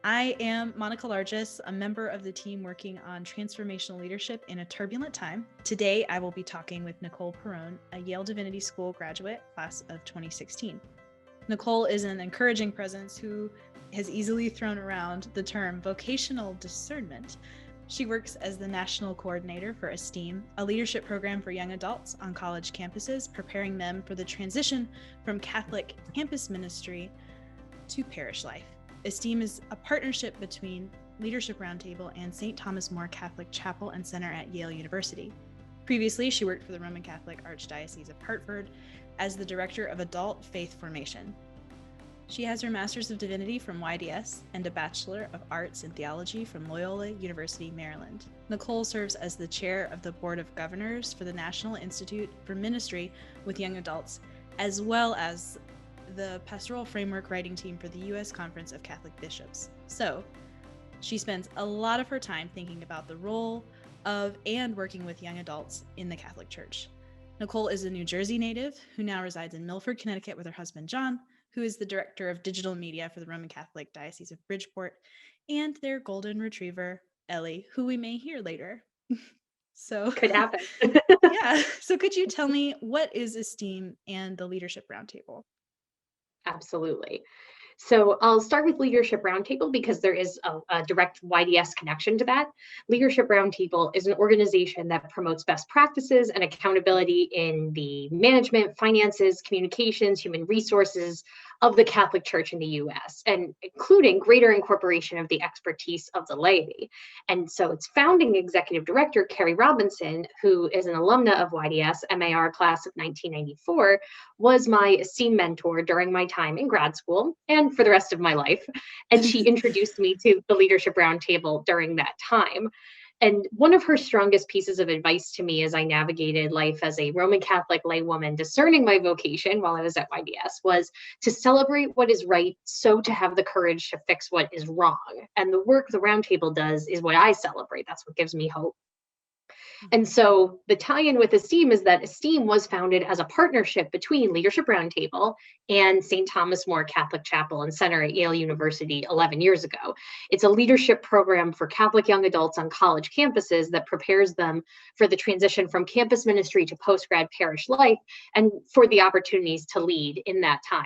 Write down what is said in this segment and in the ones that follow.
I am Monica Largis, a member of the team working on transformational leadership in a turbulent time. Today, I will be talking with Nicole Perone, a Yale Divinity School graduate, class of 2016. Nicole is an encouraging presence who has easily thrown around the term vocational discernment. She works as the national coordinator for ESTEAM, a leadership program for young adults on college campuses, preparing them for the transition from Catholic campus ministry to parish life. ESTEAM is a partnership between Leadership Roundtable and St. Thomas More Catholic Chapel and Center at Yale University. Previously, she worked for the Roman Catholic Archdiocese of Hartford as the Director of Adult Faith Formation. She has her Master's of Divinity from YDS and a Bachelor of Arts in Theology from Loyola University, Maryland. Nicole serves as the Chair of the Board of Governors for the National Institute for Ministry with Young Adults, as well as the Pastoral Framework Writing Team for the U.S. Conference of Catholic Bishops. So, she spends a lot of her time thinking about the role of and working with young adults in the Catholic Church. Nicole is a New Jersey native who now resides in Milford, Connecticut with her husband, John, who is the Director of Digital Media for the Roman Catholic Diocese of Bridgeport, and their golden retriever, Ellie, who we may hear later. So, could happen. Yeah. So could you tell me, what is ESTEAM and the Leadership Roundtable? Absolutely. So I'll start with Leadership Roundtable because there is a direct YDS connection to that. Leadership Roundtable is an organization that promotes best practices and accountability in the management, finances, communications, human resources of the Catholic Church in the US, and including greater incorporation of the expertise of the laity. And so its founding executive director, Carrie Robinson, who is an alumna of YDS, MAR class of 1994, was my esteemed mentor during my time in grad school and for the rest of my life. And she introduced me to the Leadership Roundtable during that time. And one of her strongest pieces of advice to me as I navigated life as a Roman Catholic laywoman discerning my vocation while I was at YDS was to celebrate what is right, so to have the courage to fix what is wrong. And the work the Roundtable does is what I celebrate. That's what gives me hope. And so the tie-in with ESTEAM is that ESTEAM was founded as a partnership between Leadership Roundtable and St. Thomas More Catholic Chapel and Center at Yale University 11 years ago. It's a leadership program for Catholic young adults on college campuses that prepares them for the transition from campus ministry to post-grad parish life and for the opportunities to lead in that time.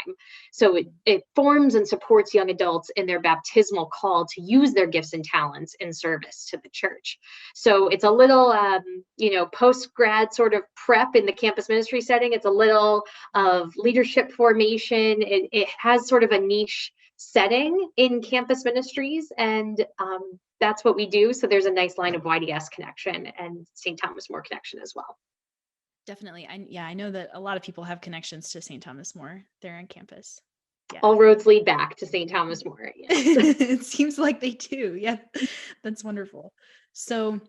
So it forms and supports young adults in their baptismal call to use their gifts and talents in service to the church. So it's a little post-grad sort of prep in the campus ministry setting. It's a little of leadership formation. It has sort of a niche setting in campus ministries, and that's what we do. So there's a nice line of YDS connection and St. Thomas More connection as well. Definitely. I know that a lot of people have connections to St. Thomas More there on campus. Yeah. All roads lead back to St. Thomas More. Yes. It seems like they do. Yeah, that's wonderful. So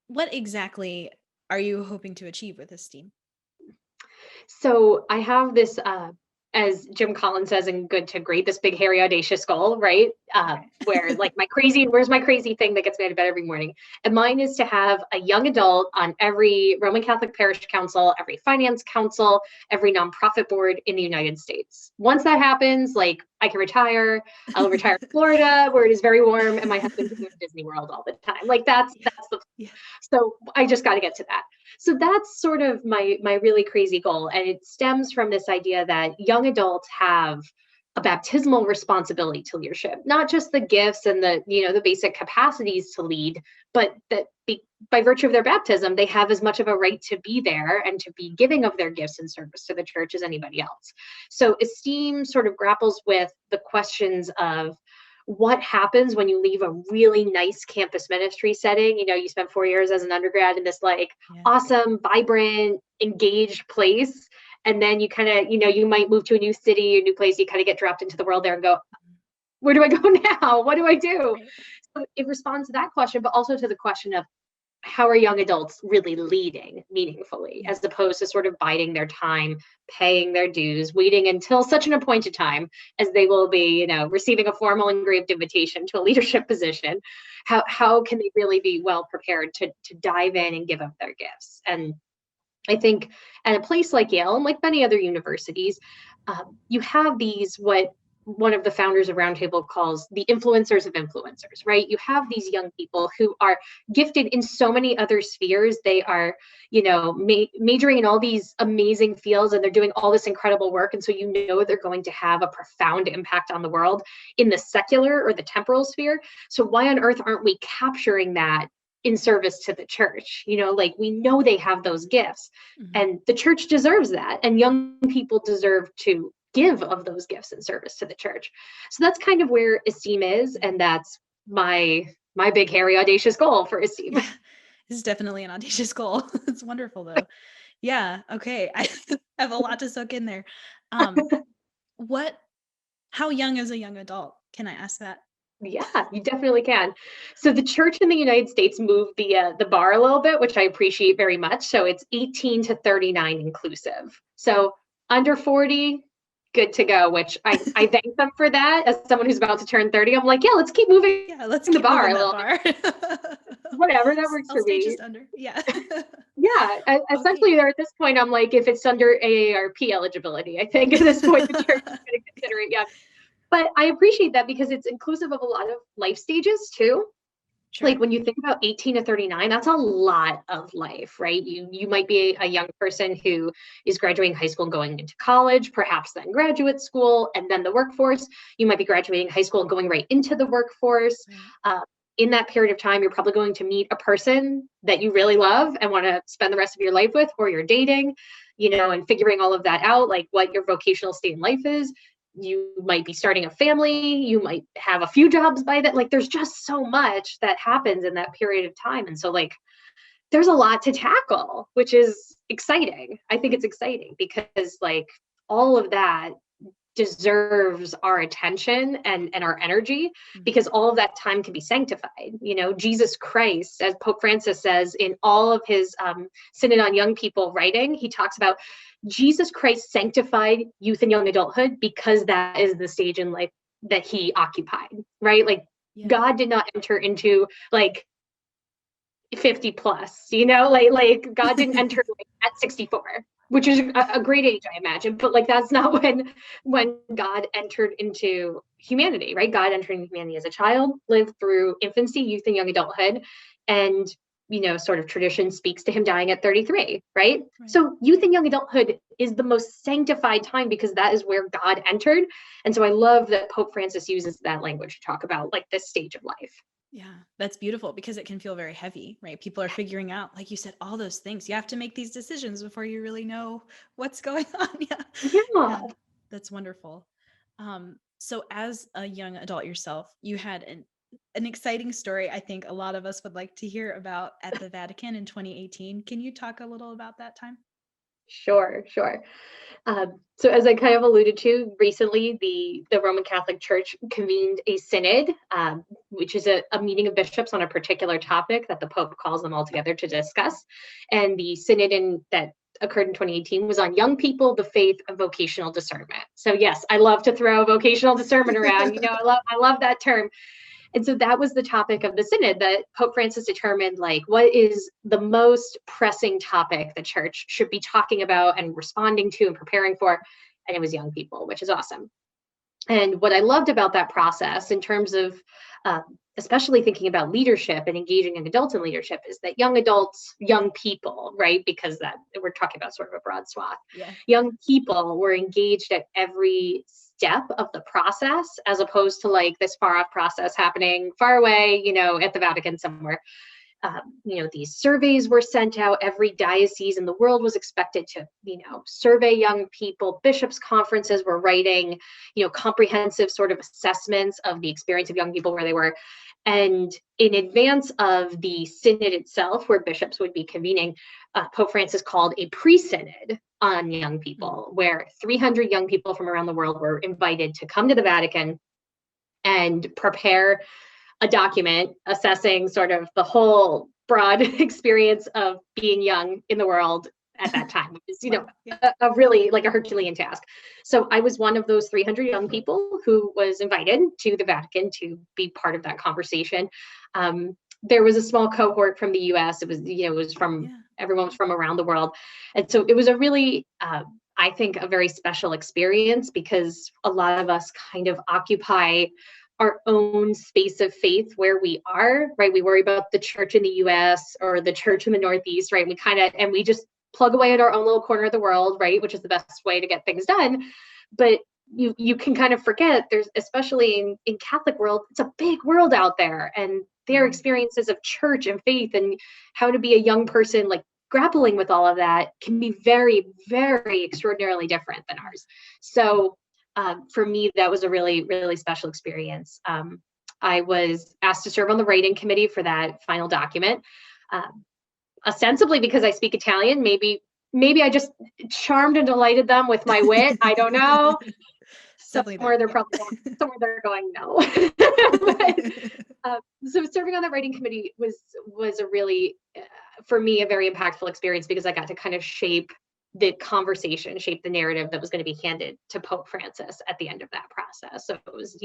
what exactly are you hoping to achieve with ESTEAM? So I have this, as Jim Collins says in Good to Great, this big, hairy, audacious goal, right? Where like where's my crazy thing that gets me out of bed every morning? And mine is to have a young adult on every Roman Catholic Parish Council, every finance council, every nonprofit board in the United States. Once that happens, like I can retire. I'll retire in Florida where it is very warm and my husband can go to Disney World all the time. Like that's the, so I just got to get to that. So that's sort of my really crazy goal. And it stems from this idea that young adults have a baptismal responsibility to leadership, not just the gifts and the basic capacities to lead, but that by virtue of their baptism, they have as much of a right to be there and to be giving of their gifts in service to the church as anybody else. So ESTEAM sort of grapples with the questions of what happens when you leave a really nice campus ministry setting. You spent 4 years as an undergrad in this awesome, vibrant, engaged place. And then you kind of, you might move to a new city, a new place, you kind of get dropped into the world there and go, where do I go now? What do I do? So it responds to that question, but also to the question of how are young adults really leading meaningfully, as opposed to sort of biding their time, paying their dues, waiting until such an appointed time as they will be, receiving a formal engraved invitation to a leadership position. How can they really be well prepared to dive in and give up their gifts? And I think at a place like Yale and like many other universities, you have these what one of the founders of Roundtable calls the influencers of influencers, right? You have these young people who are gifted in so many other spheres. They are, majoring in all these amazing fields, and they're doing all this incredible work. And so, they're going to have a profound impact on the world in the secular or the temporal sphere. So why on earth aren't we capturing that in service to the church? We know they have those gifts, and the church deserves that. And young people deserve to give of those gifts in service to the church. So that's kind of where Esteem is. And that's my big, hairy, audacious goal for Esteem. Yeah, this is definitely an audacious goal. It's wonderful though. Yeah. Okay. I have a lot to soak in there. How young is a young adult? Can I ask that? Yeah, you definitely can. So the church in the United States moved the bar a little bit, which I appreciate very much. So it's 18 to 39 inclusive. So under 40, good to go, which I thank them for that. As someone who's about to turn 30, I'm like, yeah, let's keep moving. Yeah, let's keep the bar a little bit. Whatever, that works for me. Just under. Yeah. Yeah, essentially, there at this point, I'm like, if it's under AARP eligibility, I think at this point the church is going to consider it. Yeah. But I appreciate that because it's inclusive of a lot of life stages too. Sure. Like when you think about 18 to 39, that's a lot of life, right? You might be a young person who is graduating high school and going into college, perhaps then graduate school, and then the workforce. You might be graduating high school and going right into the workforce. In that period of time, you're probably going to meet a person that you really love and want to spend the rest of your life with, or you're dating, and figuring all of that out, like what your vocational state in life is. You might be starting a family, you might have a few jobs by that. Like there's just so much that happens in that period of time. And so there's a lot to tackle, which is exciting. I think it's exciting because all of that deserves our attention and our energy, because all of that time can be sanctified. Jesus Christ, as Pope Francis says in all of his Synod on Young People writing, he talks about Jesus Christ sanctified youth and young adulthood because that is the stage in life that he occupied, right? God did not enter into 50 plus, God didn't enter at 64, which is a great age, I imagine. But that's not when God entered into humanity, right? God entered into humanity as a child, lived through infancy, youth, and young adulthood. And sort of tradition speaks to him dying at 33, right? So youth and young adulthood is the most sanctified time because that is where God entered. And so I love that Pope Francis uses that language to talk about this stage of life. Yeah, that's beautiful because it can feel very heavy, right? People are figuring out, like you said, all those things. You have to make these decisions before you really know what's going on. Yeah, that's wonderful. So as a young adult yourself, you had an exciting story I think a lot of us would like to hear about at the Vatican in 2018. Can you talk a little about that time? Sure. So as I kind of alluded to recently, the Roman Catholic Church convened a synod, which is a meeting of bishops on a particular topic that the Pope calls them all together to discuss. And the synod that occurred in 2018 was on young people, the faith, and vocational discernment. So yes, I love to throw vocational discernment around. I love that term. And so that was the topic of the synod that Pope Francis determined, what is the most pressing topic the church should be talking about and responding to and preparing for. And it was young people, which is awesome. And what I loved about that process in terms of especially thinking about leadership and engaging in adults in leadership is that young adults, young people, right? Because that we're talking about sort of a broad swath. Yeah. Young people were engaged at every step of the process, as opposed to this far off process happening far away, at the Vatican somewhere. These surveys were sent out. Every diocese in the world was expected to, survey young people. Bishops' conferences were writing, comprehensive sort of assessments of the experience of young people where they were. And in advance of the synod itself, where bishops would be convening, Pope Francis called a pre-synod on young people, where 300 young people from around the world were invited to come to the Vatican and prepare a document assessing sort of the whole broad experience of being young in the world at that time, which is, a really a Herculean task. So I was one of those 300 young people who was invited to the Vatican to be part of that conversation. There was a small cohort from the US. It was, everyone was from around the world. And so it was a really, I think, a very special experience because a lot of us kind of occupy our own space of faith where we are, right? We worry about the church in the US or the church in the Northeast, right? And we just plug away in our own little corner of the world, right? Which is the best way to get things done. But you can kind of forget there's, especially in Catholic world, it's a big world out there, and their experiences of church and faith and how to be a young person, like grappling with all of that, can be very, very extraordinarily different than ours. So for me, that was a really, really special experience. I was asked to serve on the writing committee for that final document, ostensibly because I speak Italian. Maybe I just charmed and delighted them with my wit. I don't know. Somewhere they're going, no. So serving on the writing committee was a really, for me, a very impactful experience because I got to kind of shape the conversation, shape the narrative that was going to be handed to Pope Francis at the end of that process. So it was,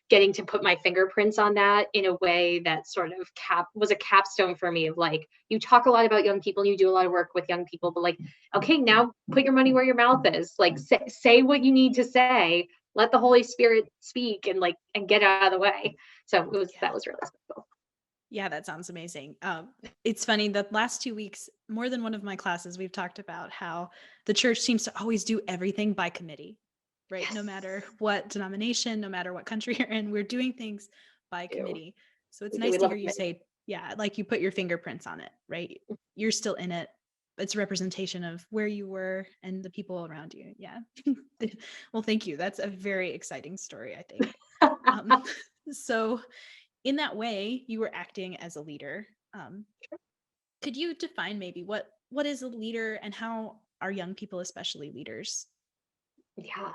getting to put my fingerprints on that in a way that sort of was a capstone for me of like, you talk a lot about young people and you do a lot of work with young people, but like, okay, now put your money where your mouth is. Like say what you need to say, let the Holy Spirit speak and get out of the way. So that was really special. Yeah, that sounds amazing. It's funny, the last 2 weeks, more than one of my classes, we've talked about how the church seems to always do everything by committee, right? Yes. No matter what denomination, no matter what country you're in, we're doing things by committee. So it's nice to hear you say, yeah, like you put your fingerprints on it, right? You're still in it. It's a representation of where you were and the people around you. Yeah. Well, thank you. That's a very exciting story, I think. So in that way, you were acting as a leader. Could you define maybe what is a leader and how are young people especially leaders? Yeah.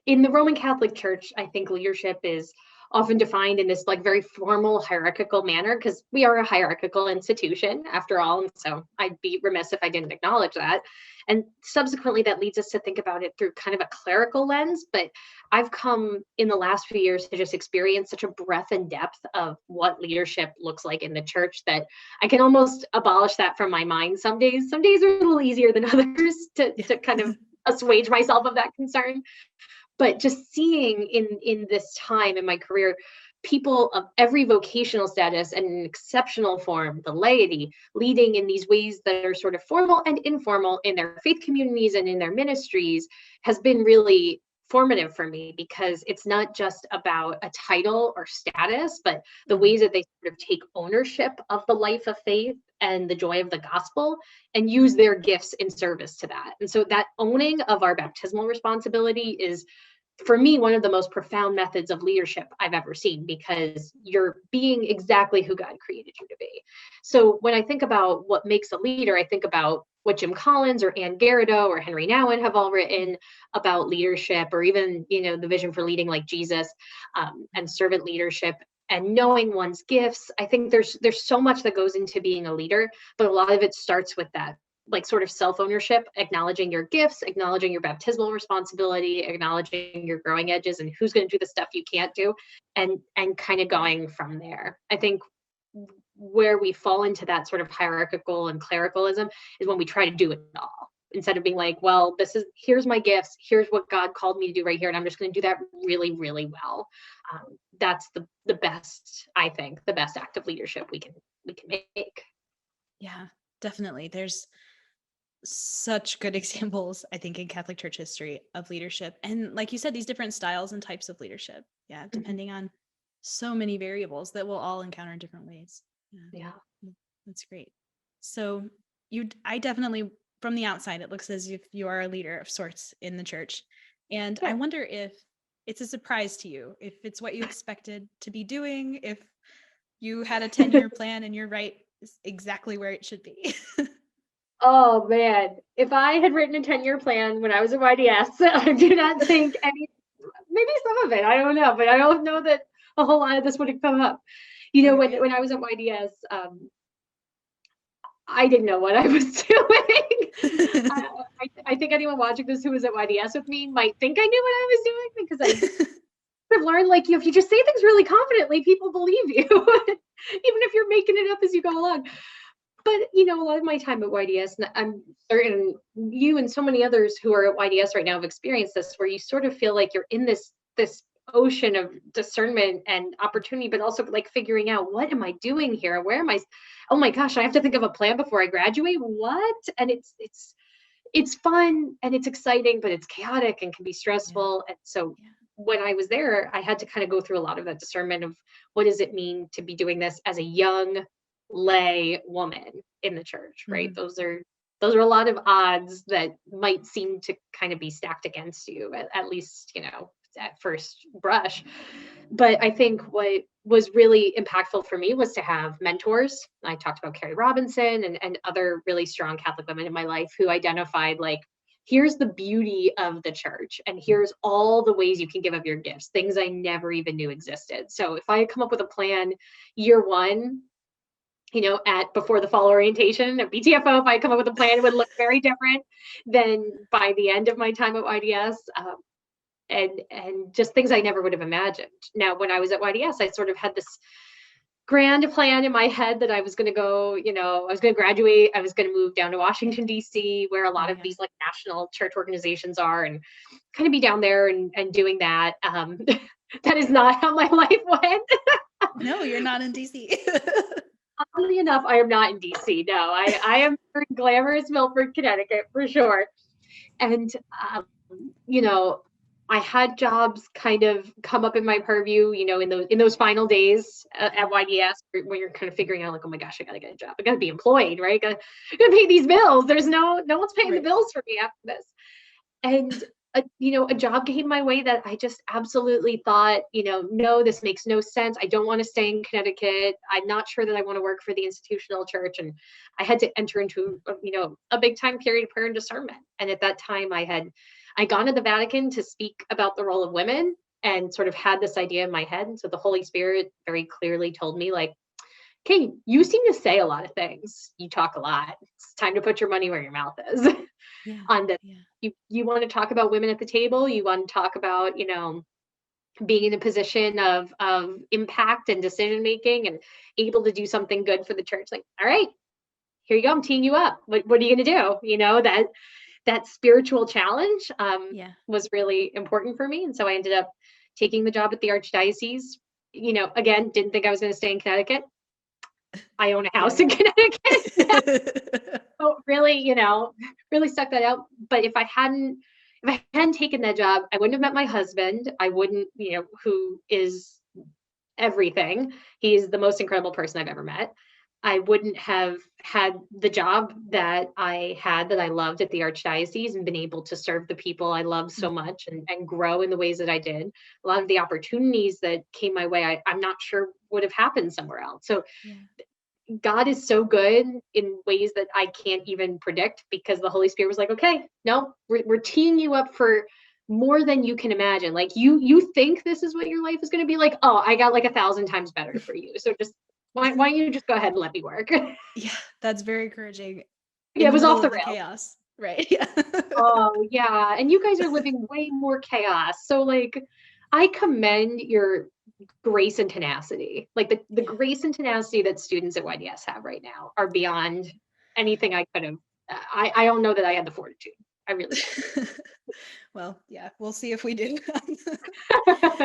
In the Roman Catholic Church, I think leadership is often defined in this very formal hierarchical manner because we are a hierarchical institution after all. And so I'd be remiss if I didn't acknowledge that. And subsequently, that leads us to think about it through kind of a clerical lens. But I've come in the last few years to just experience such a breadth and depth of what leadership looks like in the church that I can almost abolish that from my mind some days. Some days are a little easier than others to kind of assuage myself of that concern. But just seeing in this time in my career, people of every vocational status and an exceptional form, the laity, leading in these ways that are sort of formal and informal in their faith communities and in their ministries has been really formative for me because it's not just about a title or status, but the ways that they sort of take ownership of the life of faith and the joy of the gospel and use their gifts in service to that. And so that owning of our baptismal responsibility is, for me, one of the most profound methods of leadership I've ever seen because you're being exactly who God created you to be. So when I think about what makes a leader, I think about what Jim Collins or Ann Garrido or Henry Nouwen have all written about leadership, or even, the vision for leading like Jesus, and servant leadership. And knowing one's gifts, I think there's so much that goes into being a leader, but a lot of it starts with that, sort of self-ownership, acknowledging your gifts, acknowledging your baptismal responsibility, acknowledging your growing edges and who's going to do the stuff you can't do, and kind of going from there. I think where we fall into that sort of hierarchical and clericalism is when we try to do it all. Instead of being like, well, here's my gifts, here's what God called me to do right here, and I'm just going to do that really, really well. That's the best, I think, the best act of leadership we can make. Yeah, definitely. There's such good examples, I think, in Catholic Church history of leadership. And like you said, these different styles and types of leadership. Yeah, depending on so many variables that we'll all encounter in different ways. Yeah. That's great. So I definitely, from the outside, it looks as if you are a leader of sorts in the church. And I wonder if it's a surprise to you, if it's what you expected to be doing, if you had a 10-year plan and you're right exactly where it should be. Oh man, if I had written a 10-year plan when I was at YDS, I do not think maybe some of it, I don't know, but I don't know that a whole lot of this would have come up. When I was at YDS, I didn't know what I was doing. I think anyone watching this who was at YDS with me might think I knew what I was doing because I've learned, if you just say things really confidently, people believe you, even if you're making it up as you go along. But, a lot of my time at YDS, and I'm certain you and so many others who are at YDS right now have experienced this, where you sort of feel like you're in this ocean of discernment and opportunity, but also like figuring out, what am I doing here? Where am I? Oh my gosh, I have to think of a plan before I graduate. What? And it's fun and it's exciting, but it's chaotic and can be stressful. And so when I was there, I had to kind of go through a lot of that discernment of, what does it mean to be doing this as a young lay woman in the church, right? Those are a lot of odds that might seem to kind of be stacked against you, at least, at first brush. But I think what was really impactful for me was to have mentors. I talked about Carrie Robinson and other really strong Catholic women in my life who identified, like, here's the beauty of the church, and here's all the ways you can give of your gifts, things I never even knew existed. So if I had come up with a plan year one, before the fall orientation at BTFO, if I come up with a plan, it would look very different than by the end of my time at YDS. And just things I never would have imagined. Now, when I was at YDS, I sort of had this grand plan in my head that I was going to go, I was going to graduate. I was going to move down to Washington, D.C., where a lot of these like national church organizations are, and kind of be down there and doing that. That is not how my life went. No, you're not in D.C. Oddly enough, I am not in DC. No, I am in glamorous Milford, Connecticut, for sure. And, I had jobs kind of come up in my purview, in those final days at YDS, where you're kind of figuring out, like, oh my gosh, I got to get a job. I got to be employed, right? Got to pay these bills. There's no one's paying the bills for me after this. And a job came my way that I just absolutely thought, no, this makes no sense. I don't want to stay in Connecticut. I'm not sure that I want to work for the institutional church. And I had to enter into, a big time period of prayer and discernment. And at that time I'd gone to the Vatican to speak about the role of women, and sort of had this idea in my head. And so the Holy Spirit very clearly told me, like, okay, you seem to say a lot of things. You talk a lot. It's time to put your money where your mouth is. On this. You want to talk about women at the table. You want to talk about, being in a position of impact and decision making and able to do something good for the church. Like, all right, here you go. I'm teeing you up. What are you going to do? That spiritual challenge was really important for me. And so I ended up taking the job at the Archdiocese. Again, didn't think I was going to stay in Connecticut. I own a house in Connecticut. So really, really stuck that out. But if I hadn't taken that job, I wouldn't have met my husband. I wouldn't, who is everything. He's the most incredible person I've ever met. I wouldn't have had the job that I had, that I loved at the Archdiocese, and been able to serve the people I love so much and grow in the ways that I did. A lot of the opportunities that came my way, I'm not sure would have happened somewhere else. So God is so good in ways that I can't even predict, because the Holy Spirit was like, okay, no, we're teeing you up for more than you can imagine. Like, you think this is what your life is going to be like. Oh, I got like 1,000 times better for you. So just why don't you just go ahead and let me work? Yeah, that's very encouraging. Yeah, it was off the rails. Chaos, right? Yeah. Oh yeah, and you guys are living way more chaos. So like, I commend your grace and tenacity. Like the grace and tenacity that students at YDS have right now are beyond anything I could have. I don't know that I had the fortitude. I really don't. Well, yeah, we'll see if we do.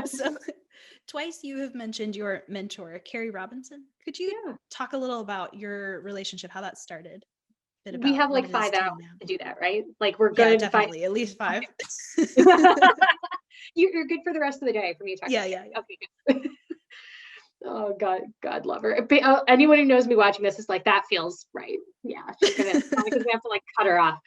So twice you have mentioned your mentor, Carrie Robinson. Could you talk a little about your relationship, how that started? We have like 5 hours to do that, right? Like, we're good. Definitely, at least 5. You're good for the rest of the day for me to talk. Yeah. Okay, good. Oh God love her. Anyone who knows me watching this is like, that feels right. Yeah, she's gonna, because we have to like cut her off.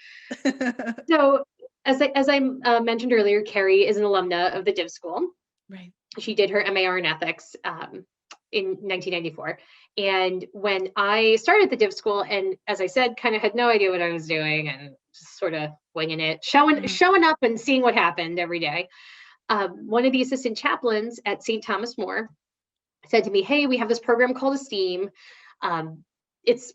So as I mentioned earlier, Carrie is an alumna of the Div School. Right. She did her MAR in ethics in 1994. And when I started the Div School, and as I said, kind of had no idea what I was doing and just sort of winging it, showing up and seeing what happened every day. One of the assistant chaplains at St. Thomas More said to me, hey, we have this program called Esteem. It's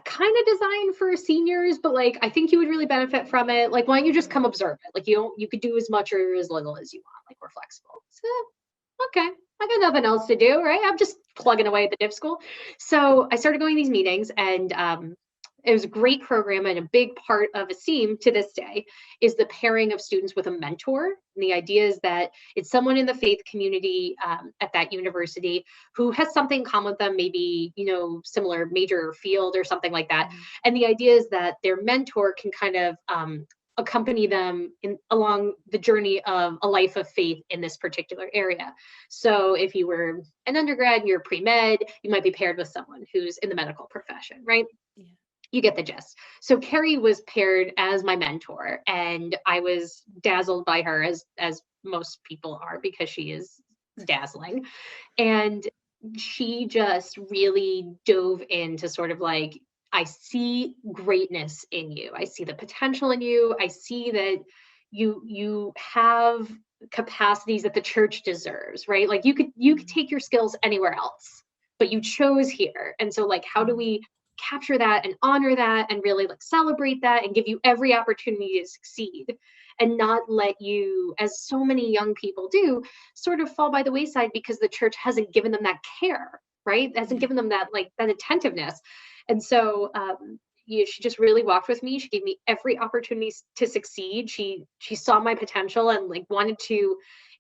kind of designed for seniors, but like, I think you would really benefit from it. Like, why don't you just come observe it? Like, you could do as much or as little as you want. Like, we're flexible. So, okay, I got nothing else to do, right? I'm just plugging away at the div school. So I started going to these meetings, and it was a great program, and a big part of ASEEM to this day is the pairing of students with a mentor. And the idea is that it's someone in the faith community at that university who has something in common with them, maybe, similar major field or something like that. And the idea is that their mentor can kind of accompany them along the journey of a life of faith in this particular area. So if you were an undergrad and you're pre-med, you might be paired with someone who's in the medical profession, right? Yeah. You get the gist. So Carrie was paired as my mentor, and I was dazzled by her, as most people are, because she is dazzling. And she just really dove into sort of like, I see greatness in you. I see the potential in you. I see that you have capacities that the church deserves, right? Like you could take your skills anywhere else, but you chose here. And so like, how do we capture that and honor that and really like celebrate that and give you every opportunity to succeed, and not let you, as so many young people do, sort of fall by the wayside because the church hasn't given them that care, right? Hasn't given them that that attentiveness. And so she just really walked with me. She gave me every opportunity to succeed. She saw my potential and like wanted to,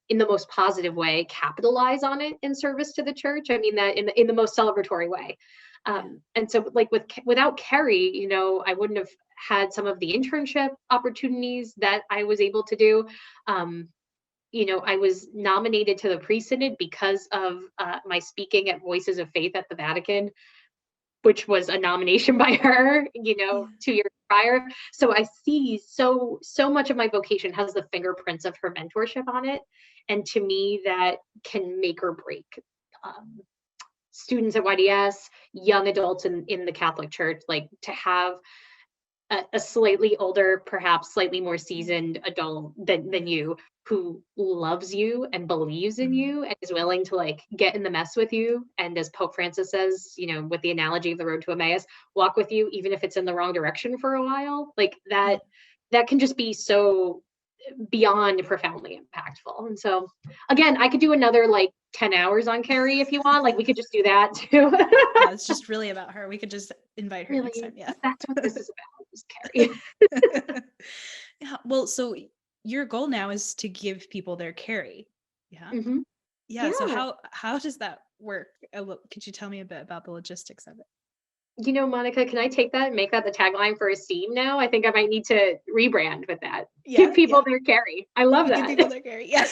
in the most positive way, capitalize on it in service to the church. I mean that in the most celebratory way. And so like without Carrie, I wouldn't have had some of the internship opportunities that I was able to do. I was nominated to the pre-synod because of my speaking at Voices of Faith at the Vatican, which was a nomination by her, 2 years prior. So I see so much of my vocation has the fingerprints of her mentorship on it. And to me, that can make or break students at YDS, young adults in the Catholic Church, like to have a slightly older, perhaps slightly more seasoned adult than you, who loves you and believes in you and is willing to like get in the mess with you. And as Pope Francis says, with the analogy of the road to Emmaus, walk with you, even if it's in the wrong direction for a while, like that can just be so beyond profoundly impactful. And so again, I could do another like 10 hours on Carrie if you want. Like we could just do that too. Yeah, it's just really about her. We could just invite her next time. Yeah. That's what this is about, is Carrie. Yeah. Well, so your goal now is to give people their Carrie. Yeah. Mm-hmm. Yeah. So how does that work? Could you tell me a bit about the logistics of it? Monica, can I take that and make that the tagline for ASEEM now? I think I might need to rebrand with that. Yeah, give people their Carrie. I love that. Give people their Carrie. Yeah.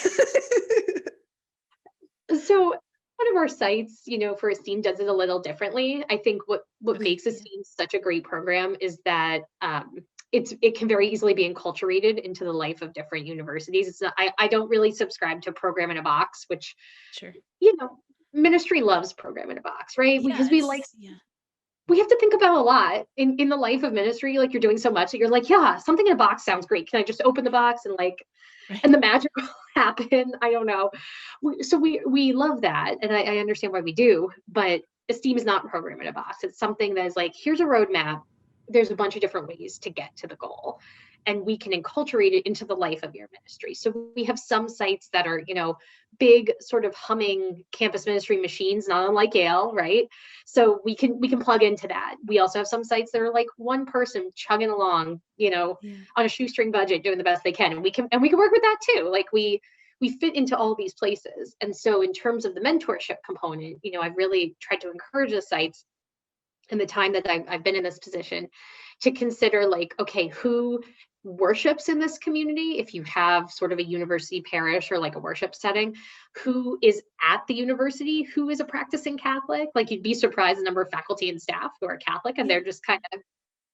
So one of our sites, for ASEEM does it a little differently. I think what makes ASEEM such a great program is that it can very easily be enculturated into the life of different universities. I don't really subscribe to program in a box, which, sure, ministry loves program in a box, right? Yeah, because we have to think about a lot in the life of ministry. Like you're doing so much that you're like, yeah, something in a box sounds great. Can I just open the box and and the magic will happen? I don't know. So we love that. And I understand why we do, but ASEEM is not program in a box. It's something that is like, here's a roadmap. There's a bunch of different ways to get to the goal, and we can enculturate it into the life of your ministry. So we have some sites that are, big sort of humming campus ministry machines, not unlike Yale, right? So we can plug into that. We also have some sites that are like one person chugging along, on a shoestring budget, doing the best they can. And we can work with that too. Like we fit into all these places. And so in terms of the mentorship component, I've really tried to encourage the sites in the time that I've been in this position to consider like, okay, who worships in this community? If you have sort of a university parish or like a worship setting, who is at the university, who is a practicing Catholic? Like you'd be surprised the number of faculty and staff who are Catholic and they're just kind of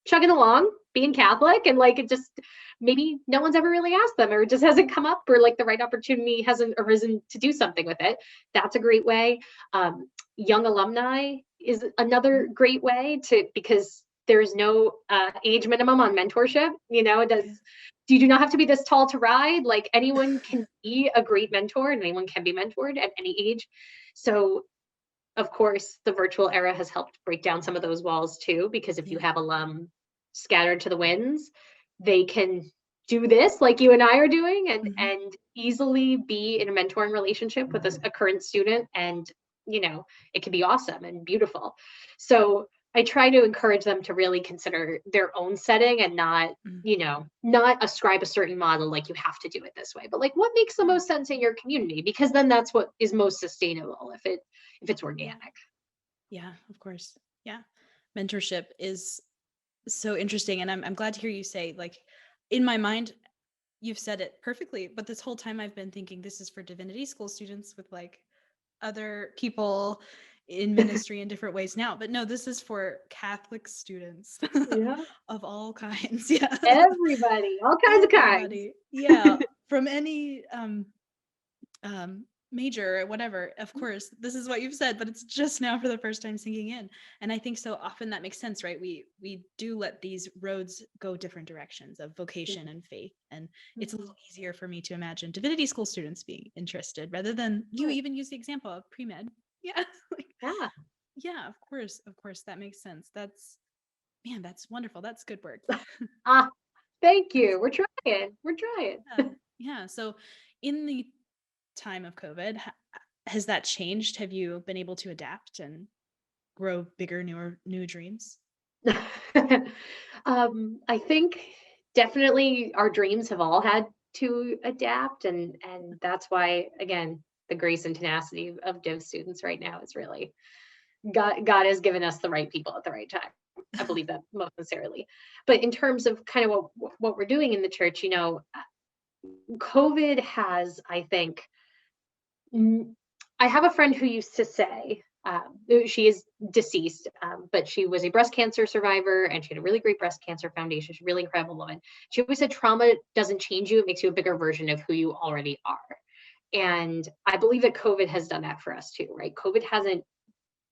chugging along being Catholic, and like it just maybe no one's ever really asked them, or it just hasn't come up, or like the right opportunity hasn't arisen to do something with it. That's a great way. Young alumni is another great way because there's no age minimum on mentorship. You do not have to be this tall to ride. Like anyone can be a great mentor, and anyone can be mentored at any age. So of course, the virtual era has helped break down some of those walls too, because if you have alum scattered to the winds, they can do this like you and I are doing, Mhm. and easily be in a mentoring relationship with a current student, and it can be awesome and beautiful. So I try to encourage them to really consider their own setting and not not ascribe a certain model, like you have to do it this way, but like what makes the most sense in your community, because then that's what is most sustainable if it's organic. Yeah, of course. Yeah. Mentorship is so interesting. And I'm glad to hear you say, like, in my mind, you've said it perfectly, but this whole time I've been thinking this is for divinity school students with like other people in ministry in different ways now. But no, this is for Catholic students Yeah. of all kinds. Yeah. Everybody, all kinds of kinds. Everybody. Yeah. From any major or whatever, of course, this is what you've said, but it's just now for the first time sinking in. And I think so often that makes sense, right? We do let these roads go different directions of vocation and faith, and it's a little easier for me to imagine divinity school students being interested rather than you even use the example of pre-med. Yeah. Like, Yeah. yeah, of course that makes sense. That's wonderful. That's good work. Thank you. We're trying. Yeah. So in the time of COVID, has that changed? Have you been able to adapt and grow bigger, new dreams? I think definitely our dreams have all had to adapt, and that's why, again, the grace and tenacity of Div students right now is really God has given us the right people at the right time. I believe that most sincerely. But in terms of kind of what we're doing in the church, COVID has, I think, I have a friend who used to say, she is deceased, but she was a breast cancer survivor, and she had a really great breast cancer foundation. She's a really incredible woman. She always said, trauma doesn't change you, it makes you a bigger version of who you already are. And I believe that COVID has done that for us too, right? COVID hasn't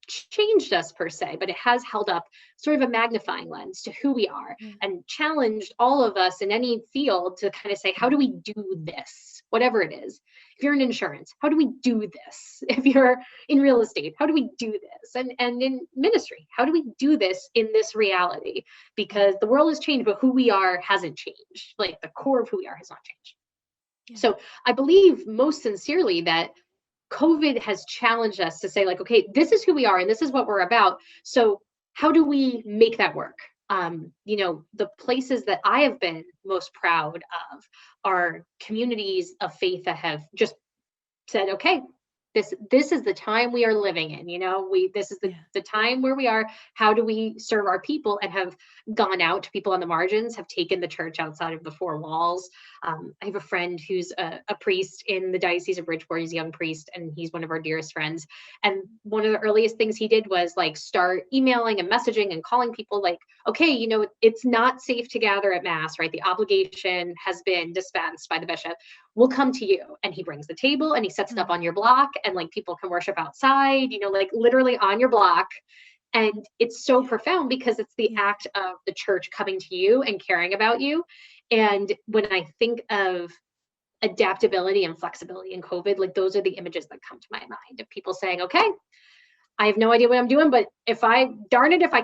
changed us per se, but it has held up sort of a magnifying lens to who we are and challenged all of us in any field to kind of say, how do we do this? Whatever it is. If you're in insurance, how do we do this? If you're in real estate, how do we do this? And in ministry, how do we do this in this reality? Because the world has changed, but who we are hasn't changed. Like the core of who we are has not changed. Yeah. So I believe most sincerely that COVID has challenged us to say, like, okay, this is who we are and this is what we're about. So how do we make that work? The places that I have been most proud of are communities of faith that have just said, okay, this is the time we are living in. This is the time where we are. How do we serve our people, and have gone out to people on the margins, have taken the church outside of the four walls. I have a friend who's a priest in the Diocese of Bridgeport. He's a young priest, and he's one of our dearest friends. And one of the earliest things he did was like start emailing and messaging and calling people like, okay, it's not safe to gather at Mass, right? The obligation has been dispensed by the bishop. We'll come to you. And he brings the table and he sets it up on your block, and like people can worship outside, like literally on your block. And it's so profound because it's the act of the church coming to you and caring about you. And when I think of adaptability and flexibility in COVID, like those are the images that come to my mind of people saying, okay, I have no idea what I'm doing, but if I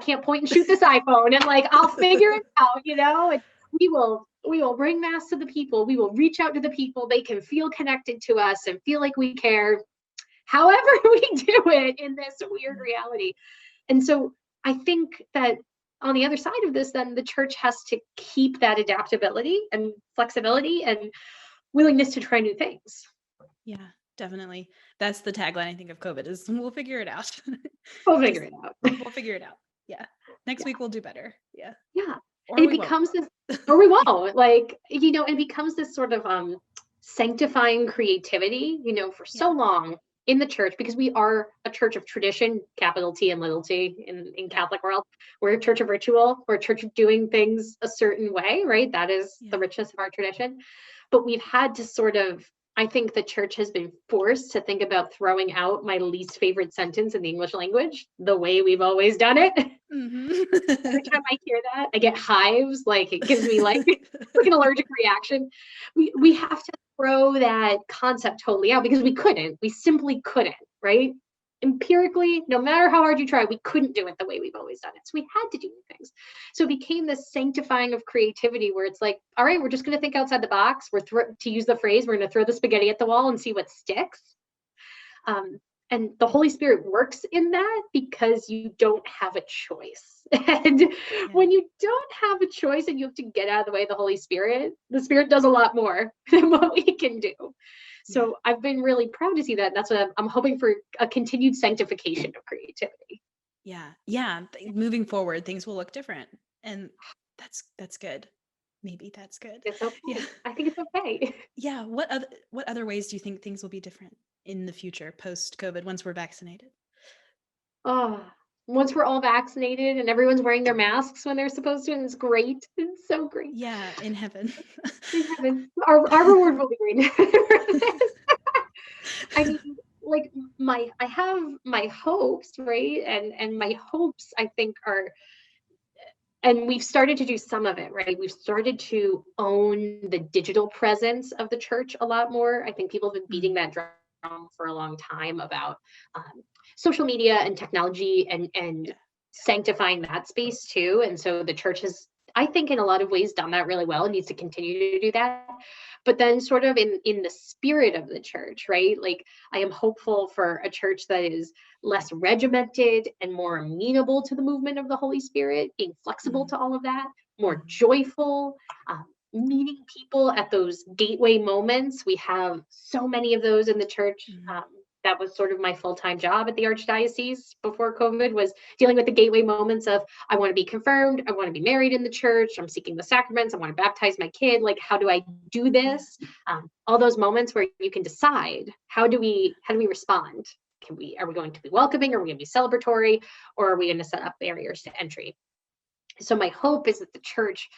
can't point and shoot this iPhone, and like, I'll figure it out, and we will bring Mass to the people. We will reach out to the people. They can feel connected to us and feel like we care, however we do it in this weird reality. And so I think that on the other side of this, then the church has to keep that adaptability and flexibility and willingness to try new things. Yeah, definitely. That's the tagline, I think, of COVID is we'll figure it out. We'll figure it out. We'll figure it out. Yeah. Next week we'll do better. Yeah. Yeah. Or and it becomes this, or we won't, like, it becomes this sort of sanctifying creativity, for so long in the church, because we are a church of tradition, capital T and little t in Catholic world. We're a church of ritual. We're a church of doing things a certain way, right? That is the richness of our tradition. But we've had to sort of, I think the church has been forced to think about throwing out my least favorite sentence in the English language, the way we've always done it. Every time I hear that, I get hives. Like it gives me like an allergic reaction. We have to throw that concept totally out because we simply couldn't, right? empirically, no matter how hard you try, we couldn't do it the way we've always done it. So we had to do new things. So it became this sanctifying of creativity where it's like, all right, we're just going to think outside the box. To use the phrase, we're going to throw the spaghetti at the wall and see what sticks. And the Holy Spirit works in that because you don't have a choice. And when you don't have a choice and you have to get out of the way of the Spirit does a lot more than what we can do. So I've been really proud to see that. That's what I'm hoping for, a continued sanctification of creativity. Yeah. Moving forward, things will look different. And that's good. Maybe that's good. It's okay. Yeah. I think it's okay. Yeah. What other ways do you think things will be different in the future post-COVID once we're vaccinated? Once we're all vaccinated and everyone's wearing their masks when they're supposed to, and it's great. It's so great. Yeah, in heaven. In heaven. Our reward will be great. I mean, like I have my hopes, right? And my hopes, I think, are, and we've started to do some of it, right? We've started to own the digital presence of the church a lot more. I think people have been beating that drum for a long time about social media and technology and sanctifying that space too. And so the church has, I think, in a lot of ways done that really well and needs to continue to do that. But then sort of in the spirit of the church, right? Like, I am hopeful for a church that is less regimented and more amenable to the movement of the Holy Spirit, being flexible to all of that, more joyful, meeting people at those gateway moments. We have so many of those in the church. That was sort of my full-time job at the Archdiocese before COVID, was dealing with the gateway moments of, I want to be confirmed, I want to be married in the church, I'm seeking the sacraments, I want to baptize my kid. Like, how do I do this? All those moments where you can decide, how do we respond? Are we going to be welcoming? Are we going to be celebratory? Or are we going to set up barriers to entry? So my hope is that the church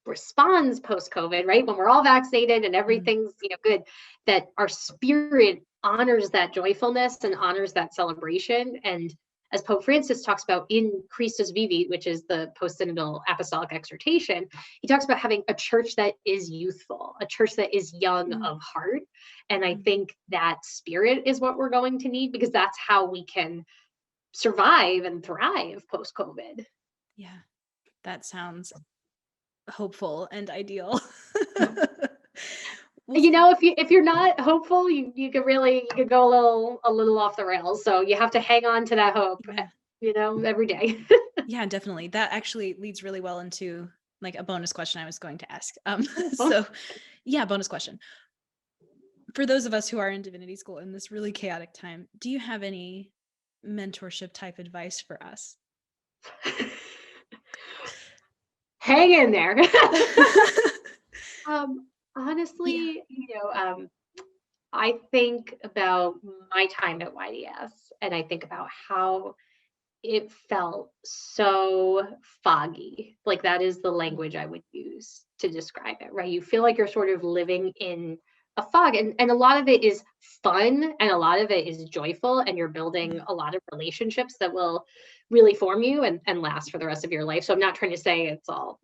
responds post-COVID, right? When we're all vaccinated and everything's good, that our spirit honors that joyfulness and honors that celebration. And as Pope Francis talks about in Christus Vivit, which is the post-synodal apostolic exhortation, he talks about having a church that is youthful, a church that is young of heart. And I think that spirit is what we're going to need, because that's how we can survive and thrive post-COVID. Yeah, that sounds hopeful and ideal. If you're not hopeful, you could go a little off the rails. So you have to hang on to that hope, every day. Yeah, definitely. That actually leads really well into like a bonus question I was going to ask. Bonus question. For those of us who are in divinity school in this really chaotic time, do you have any mentorship type advice for us? Hang in there. Honestly, I think about my time at YDS, and I think about how it felt so foggy. Like, that is the language I would use to describe it, right? You feel like you're sort of living in a fog, and a lot of it is fun and a lot of it is joyful, and you're building a lot of relationships that will really form you and last for the rest of your life. So I'm not trying to say it's all,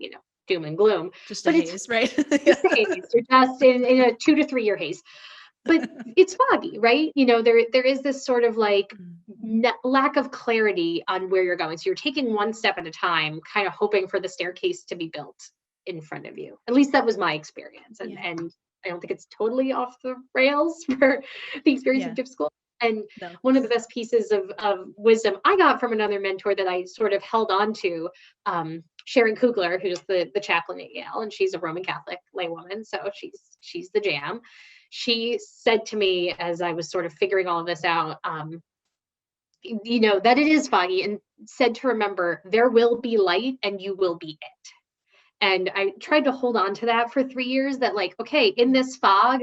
doom and gloom. Just a haze, right? Just a haze. You're just in a 2 to 3 year haze. But it's foggy, right? There is this sort of like lack of clarity on where you're going. So you're taking one step at a time, kind of hoping for the staircase to be built in front of you. At least that was my experience. And I don't think it's totally off the rails for the experience of div school. And one of the best pieces of wisdom I got from another mentor that I sort of held on to, Sharon Kugler, who's the chaplain at Yale, and she's a Roman Catholic laywoman, so she's the jam. She said to me as I was sort of figuring all of this out, that it is foggy, and said to remember, there will be light and you will be it. And I tried to hold on to that for 3 years, that like, okay, in this fog,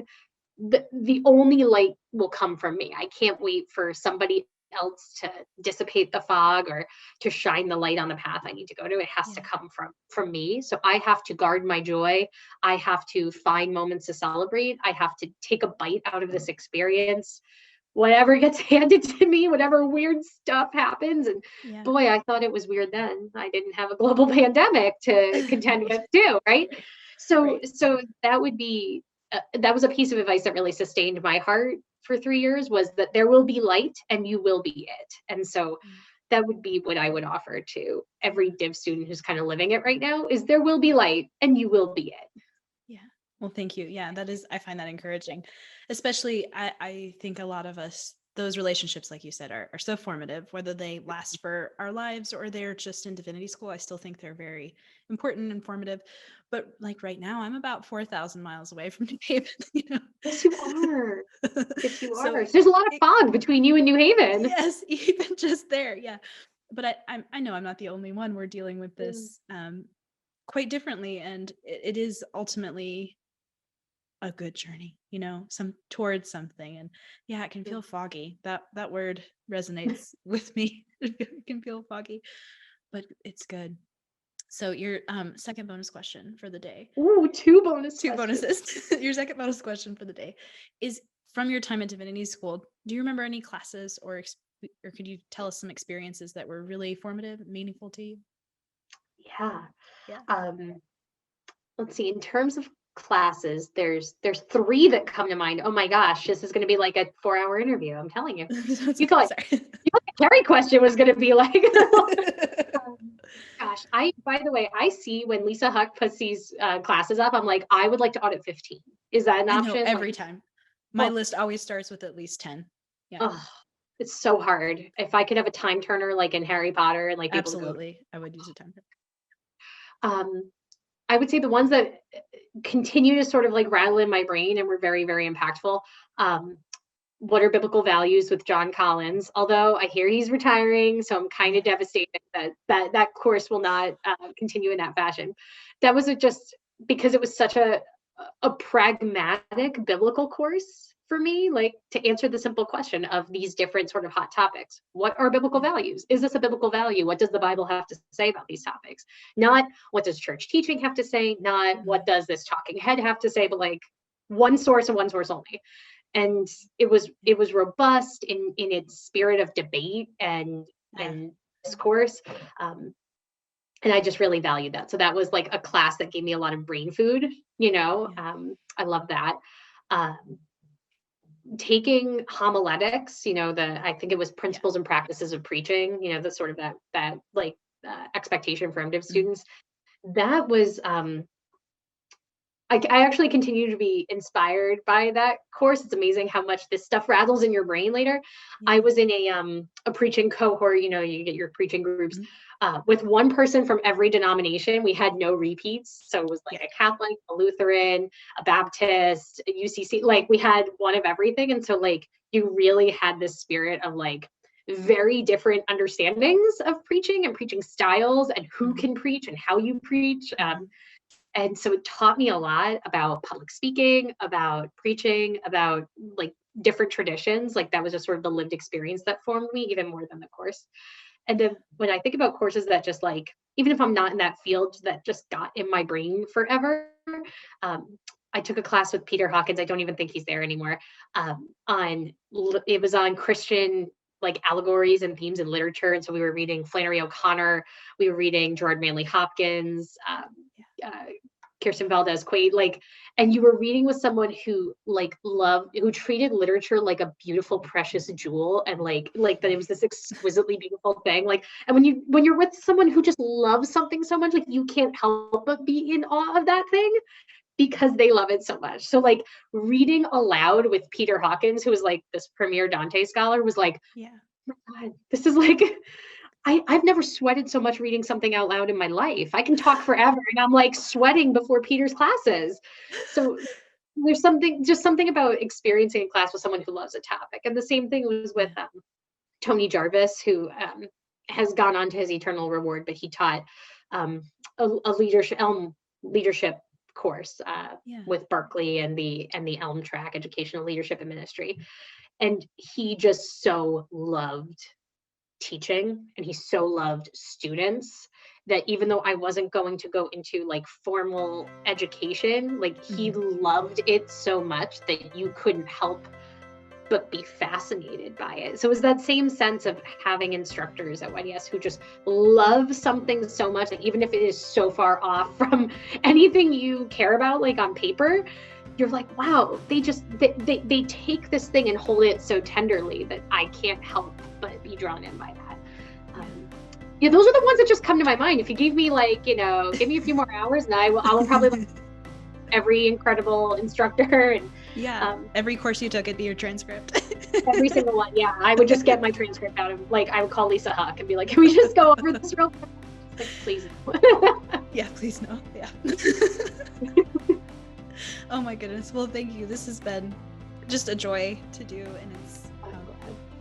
the only light will come from me. I can't wait for somebody else to dissipate the fog or to shine the light on the path I need to go to. It has to come from me. So I have to guard my joy. I have to find moments to celebrate. I have to take a bite out of this experience. Whatever gets handed to me, whatever weird stuff happens. And boy, I thought it was weird then. I didn't have a global pandemic to contend with too, right? So that would be that was a piece of advice that really sustained my heart for 3 years, was that there will be light and you will be it. And so that would be what I would offer to every Div student who's kind of living it right now, is there will be light and you will be it. Yeah. Well, thank you. Yeah, I find that encouraging. Especially, I think a lot of us, those relationships, like you said, are so formative, whether they last for our lives or they're just in divinity school. I still think they're very important and formative. But like right now, I'm about 4,000 miles away from New Haven. Yes, you are. Yes, you So are. There's a lot of fog between you and New Haven. Yes, even just there. Yeah. But I know I'm not the only one. We're dealing with this quite differently. And it is ultimately a good journey, towards something. And yeah, it can feel foggy. That word resonates with me. It can feel foggy, but it's good. So your second bonus question for the day. Ooh, two bonuses. Your second bonus question for the day is, from your time at divinity school, do you remember any classes or could you tell us some experiences that were really formative, meaningful to you? Yeah. Let's see, in terms of classes, there's three that come to mind. Oh my gosh, this is going to be like a 4-hour interview. I'm telling you. You thought the Carrie question was going to be like, gosh, by the way, I see when Lisa Huck puts these classes up, I'm like, I would like to audit 15. Is that an option? Every time. My list always starts with at least 10. Yeah. Oh, it's so hard. If I could have a time turner like in Harry Potter and like people absolutely, I would use a time turner. I would say the ones that continue to sort of like rattle in my brain and were very, very impactful. What are biblical values with John Collins? Although I hear he's retiring, so I'm kind of devastated that course will not continue in that fashion. That was just because it was such a pragmatic biblical course for me, like to answer the simple question of these different sort of hot topics. What are biblical values? Is this a biblical value? What does the Bible have to say about these topics? Not what does church teaching have to say, not what does this talking head have to say, but like one source and one source only. And it was robust in its spirit of debate and discourse. And I just really valued that. So that was like a class that gave me a lot of brain food, I love that. Taking homiletics, I think it was principles and practices of preaching, the sort of that expectation for MDiv students. That was, I actually continue to be inspired by that course. It's amazing how much this stuff rattles in your brain later. I was in a preaching cohort, you get your preaching groups with one person from every denomination. We had no repeats. So it was like a Catholic, a Lutheran, a Baptist, a UCC, like we had one of everything. And so like, you really had this spirit of like very different understandings of preaching and preaching styles and who can preach and how you preach. And so it taught me a lot about public speaking, about preaching, about like different traditions. Like that was just sort of the lived experience that formed me even more than the course. And then when I think about courses that just like, even if I'm not in that field, that just got in my brain forever. I took a class with Peter Hawkins. I don't even think he's there anymore. It was on Christian like allegories and themes in literature. And so we were reading Flannery O'Connor. We were reading Gerard Manley Hopkins, Kirsten Valdez Quaid, and you were reading with someone who who treated literature like a beautiful, precious jewel, and like that it was this exquisitely beautiful thing. And when you're with someone who just loves something so much, like you can't help but be in awe of that thing because they love it so much. So like reading aloud with Peter Hawkins, who was like this premier Dante scholar, was like, oh my God, this is like, I've never sweated so much reading something out loud in my life. I can talk forever and I'm like sweating before Peter's classes. So there's something about experiencing a class with someone who loves a topic. And the same thing was with Tony Jarvis, who has gone on to his eternal reward, but he taught a leadership course with Berkeley and the Elm track, educational leadership and ministry. And he just so loved teaching and he so loved students that even though I wasn't going to go into like formal education, like he loved it so much that you couldn't help but be fascinated by it. So it was that same sense of having instructors at YDS who just love something so much, like even if it is so far off from anything you care about, like on paper, you're like, wow, they take this thing and hold it so tenderly that I can't help but be drawn in by that. Yeah, those are the ones that just come to my mind. If you give me give me a few more hours, and I will probably every incredible instructor and every course you took, it'd be your transcript. Every single one. Yeah, I would just get my transcript out of I would call Lisa Huck and be like, can we just go over this real quick? Like, please no. Yeah, please no. Yeah. Oh my goodness. Well, thank you. This has been just a joy to do, and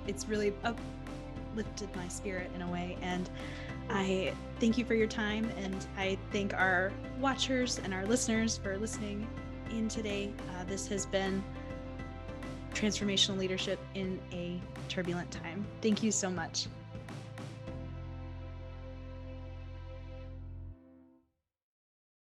it's really uplifted my spirit in a way. And I thank you for your time, and I thank our watchers and our listeners for listening in today. This has been Transformational Leadership in a Turbulent Time. Thank you so much.